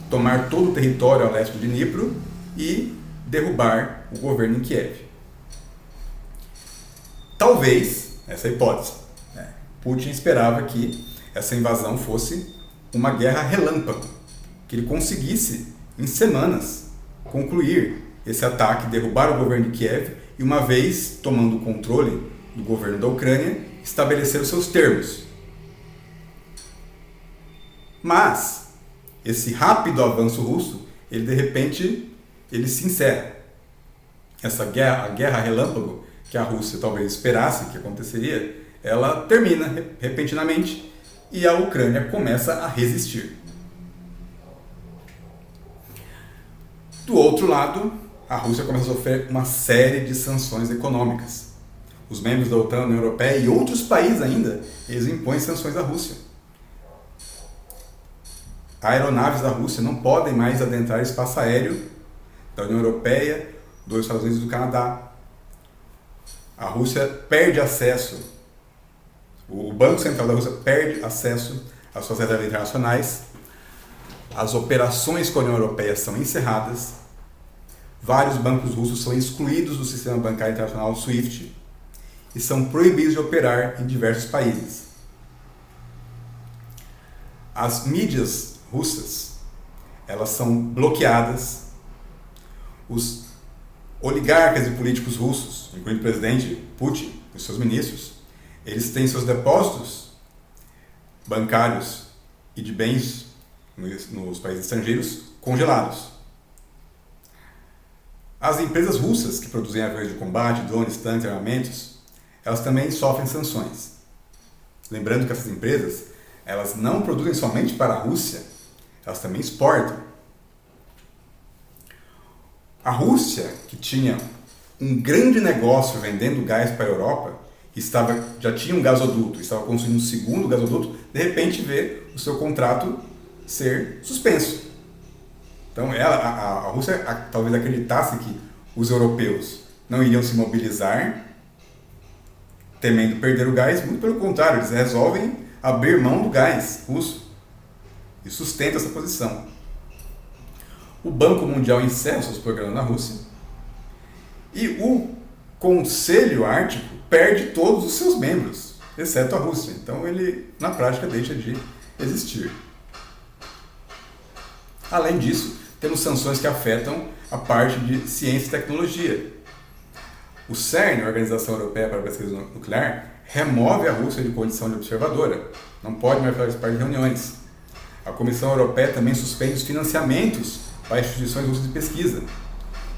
tomar todo o território ao leste do Dnipro e derrubar o governo em Kiev. Talvez, essa é a hipótese, Putin esperava que essa invasão fosse uma guerra relâmpago, que ele conseguisse, em semanas, concluir esse ataque, derrubar o governo de Kiev e, uma vez tomando o controle do governo da Ucrânia, estabelecer os seus termos. Mas esse rápido avanço russo, de repente, ele se encerra. A guerra relâmpago, que a Rússia talvez esperasse que aconteceria, ela termina repentinamente e a Ucrânia começa a resistir. Do outro lado, a Rússia começa a sofrer uma série de sanções econômicas. Os membros da OTAN, União Europeia e outros países ainda, eles impõem sanções à Rússia. aeronaves da Rússia não podem mais adentrar o espaço aéreo da União Europeia, dos Estados Unidos e do Canadá. A Rússia perde acesso, o Banco Central da Rússia perde acesso às suas reservas internacionais, as operações com a União Europeia são encerradas, vários bancos russos são excluídos do sistema bancário internacional SWIFT e são proibidos de operar em diversos países. As mídias russas, elas são bloqueadas, os oligarcas e políticos russos, incluindo o presidente Putin e seus ministros, eles têm seus depósitos bancários e de bens nos países estrangeiros congelados. As empresas russas que produzem aviões de combate, drones, tanques, armamentos, elas também sofrem sanções. Lembrando que essas empresas, elas não produzem somente para a Rússia, elas também exportam. A Rússia, que tinha um grande negócio vendendo gás para a Europa, já tinha um gasoduto, estava construindo um segundo gasoduto, de repente vê o seu contrato ser suspenso. Então a Rússia talvez acreditasse que os europeus não iriam se mobilizar, temendo perder o gás, muito pelo contrário, eles resolvem abrir mão do gás russo e sustentam essa posição. O Banco Mundial encerra seus programas na Rússia e o Conselho Ártico perde todos os seus membros, exceto a Rússia. Então ele, na prática, deixa de existir. Além disso, temos sanções que afetam a parte de ciência e tecnologia. O CERN, a Organização Europeia para a Pesquisa Nuclear, remove a Rússia de condição de observadora. Não pode mais participar de reuniões. A Comissão Europeia também suspende os financiamentos para instituições russas de pesquisa.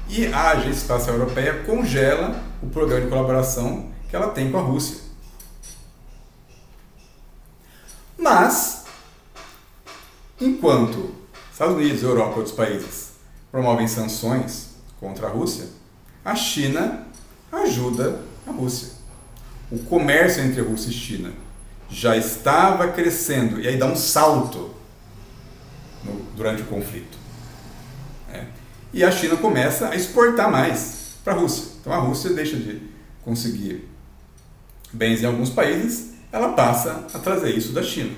E a Agência Espacial Europeia congela o programa de colaboração que ela tem com a Rússia. Mas, enquanto Estados Unidos, Europa e outros países promovem sanções contra a Rússia, a China ajuda a Rússia. O comércio entre Rússia e China já estava crescendo, e aí dá um salto durante o conflito. E a China começa a exportar mais para a Rússia. Então a Rússia deixa de conseguir bens em alguns países, ela passa a trazer isso da China.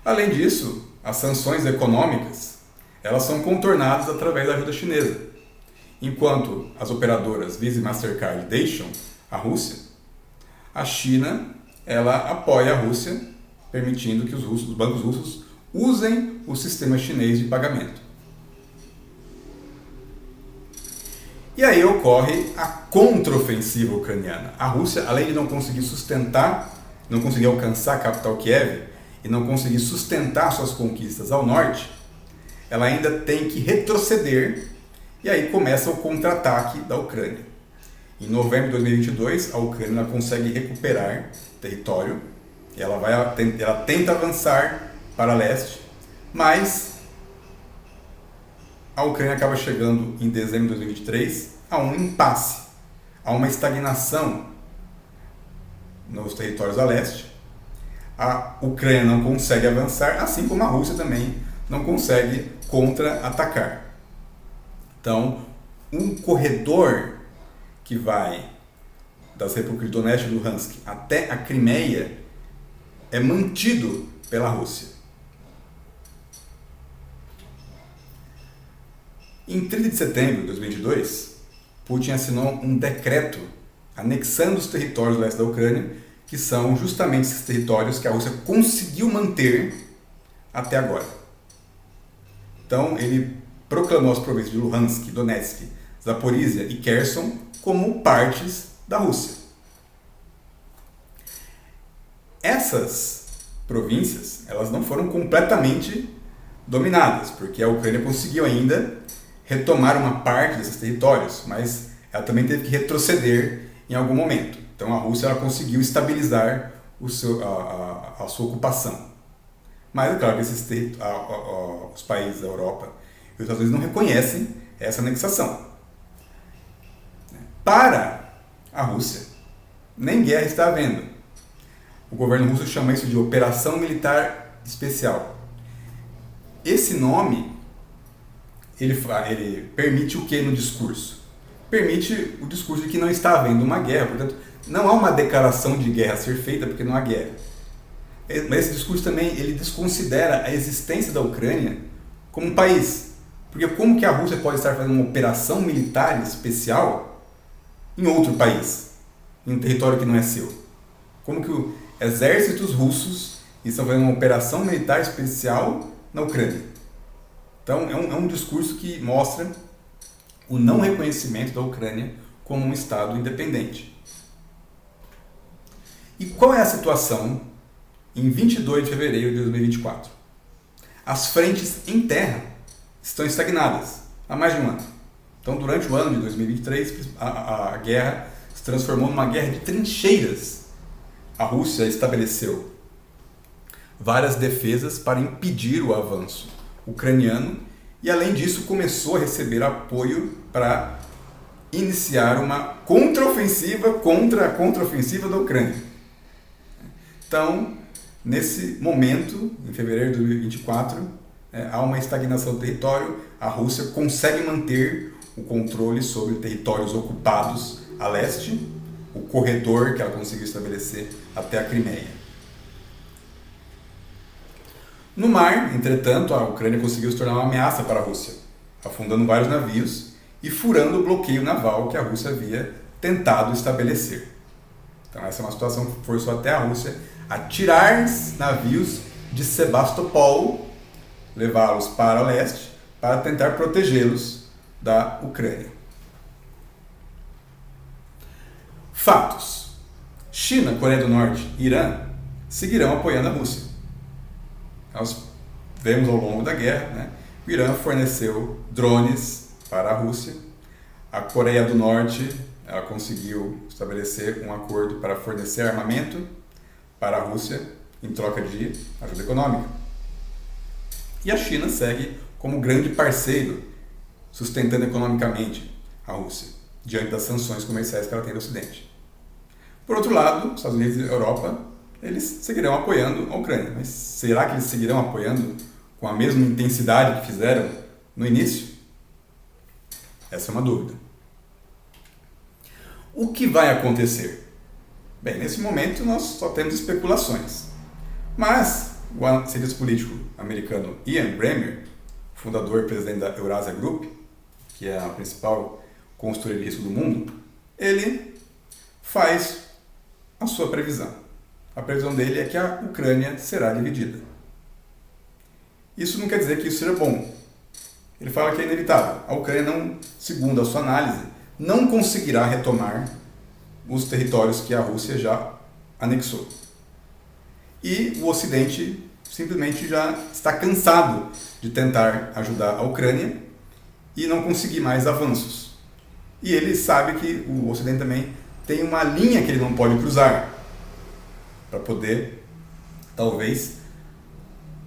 Além disso, as sanções econômicas, elas são contornadas através da ajuda chinesa. Enquanto as operadoras Visa e Mastercard deixam a Rússia, a China, ela apoia a Rússia, permitindo que os bancos russos usem o sistema chinês de pagamento. E aí ocorre a contraofensiva ucraniana. A Rússia, além de não conseguir sustentar, não conseguir alcançar a capital Kiev e não conseguir sustentar suas conquistas ao norte, ela ainda tem que retroceder, e aí começa o contra-ataque da Ucrânia. Em novembro de 2022, a Ucrânia consegue recuperar território, e ela tenta avançar para leste, mas a Ucrânia acaba chegando em dezembro de 2023 a um impasse, a uma estagnação nos territórios a leste. A Ucrânia não consegue avançar, assim como a Rússia também não consegue contra-atacar. Então, um corredor que vai das repúblicas de Donetsk e Luhansk até a Crimeia é mantido pela Rússia. Em 30 de setembro de 2022, Putin assinou um decreto anexando os territórios do leste da Ucrânia, que são justamente esses territórios que a Rússia conseguiu manter até agora. Então, ele proclamou as províncias de Luhansk, Donetsk, Zaporizhia e Kherson como partes da Rússia. Essas províncias, elas não foram completamente dominadas, porque a Ucrânia conseguiu ainda retomar uma parte desses territórios, mas ela também teve que retroceder em algum momento. Então a Rússia ela conseguiu estabilizar a sua ocupação. Mas é claro que os países da Europa e os Estados Unidos não reconhecem essa anexação. Para a Rússia, nem guerra está havendo. O governo russo chama isso de operação militar especial. esse nome, ele permite o que no discurso? Permite o discurso de que não está havendo uma guerra, portanto, não há uma declaração de guerra a ser feita porque não há guerra. Mas esse discurso também, ele desconsidera a existência da Ucrânia como um país. Porque como que a Rússia pode estar fazendo uma operação militar especial em outro país, em um território que não é seu? Como que os exércitos russos estão fazendo uma operação militar especial na Ucrânia? Então é um discurso que mostra o não reconhecimento da Ucrânia como um Estado independente. E qual é a situação em 22 de fevereiro de 2024? As frentes em terra estão estagnadas há mais de um ano. Então, durante o ano de 2023, a guerra se transformou numa guerra de trincheiras. A Rússia estabeleceu várias defesas para impedir o avanço ucraniano e, além disso, começou a receber apoio para iniciar uma contraofensiva contra a contraofensiva da Ucrânia. Então, nesse momento, em fevereiro de 2024, há uma estagnação do território, a Rússia consegue manter o controle sobre territórios ocupados a leste, o corredor que ela conseguiu estabelecer até a Crimeia. No mar, entretanto, a Ucrânia conseguiu se tornar uma ameaça para a Rússia, afundando vários navios e furando o bloqueio naval que a Rússia havia tentado estabelecer. Então essa é uma situação que forçou até a Rússia a tirar navios de Sebastopol, levá-los para o leste, para tentar protegê-los da Ucrânia. Fatos. China, Coreia do Norte e Irã seguirão apoiando a Rússia. Nós vemos ao longo da guerra, o Irã forneceu drones para a Rússia, a Coreia do Norte ela conseguiu estabelecer um acordo para fornecer armamento para a Rússia em troca de ajuda econômica. E a China segue como grande parceiro, sustentando economicamente a Rússia, diante das sanções comerciais que ela tem do Ocidente. Por outro lado, os Estados Unidos e a Europa, eles seguirão apoiando a Ucrânia. Mas será que eles seguirão apoiando com a mesma intensidade que fizeram no início? Essa é uma dúvida. O que vai acontecer? Bem, nesse momento nós só temos especulações. Mas o cientista político americano Ian Bremmer, fundador e presidente da Eurasia Group, que é a principal consultoria de risco do mundo, ele faz a sua previsão. A previsão dele é que a Ucrânia será dividida. Isso não quer dizer que isso seja bom. Ele fala que é inevitável. A Ucrânia, não, segundo a sua análise, não conseguirá retomar os territórios que a Rússia já anexou. E o Ocidente simplesmente já está cansado de tentar ajudar a Ucrânia e não conseguir mais avanços. E ele sabe que o Ocidente também tem uma linha que ele não pode cruzar para poder, talvez,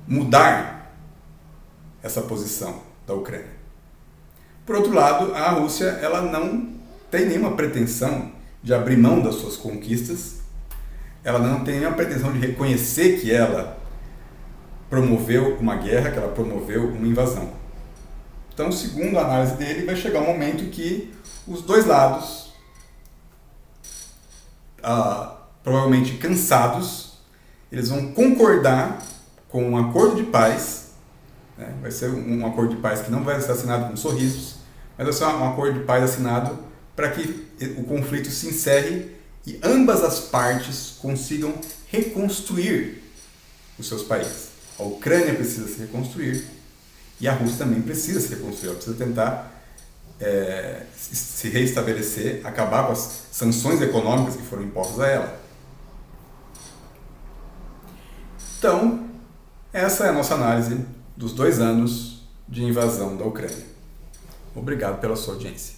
mudar essa posição da Ucrânia. Por outro lado, a Rússia ela não tem nenhuma pretensão de abrir mão das suas conquistas, ela não tem nenhuma pretensão de reconhecer que ela promoveu uma guerra, que ela promoveu uma invasão. Então, segundo a análise dele, vai chegar um momento que os dois lados, provavelmente cansados, eles vão concordar com um acordo de paz, vai ser um acordo de paz que não vai ser assinado com sorrisos, mas vai ser um acordo de paz assinado para que o conflito se encerre e ambas as partes consigam reconstruir os seus países. A Ucrânia precisa se reconstruir e a Rússia também precisa se reconstruir, ela precisa tentar se reestabelecer, acabar com as sanções econômicas que foram impostas a ela. Então, essa é a nossa análise dos 2 anos de invasão da Ucrânia. Obrigado pela sua audiência.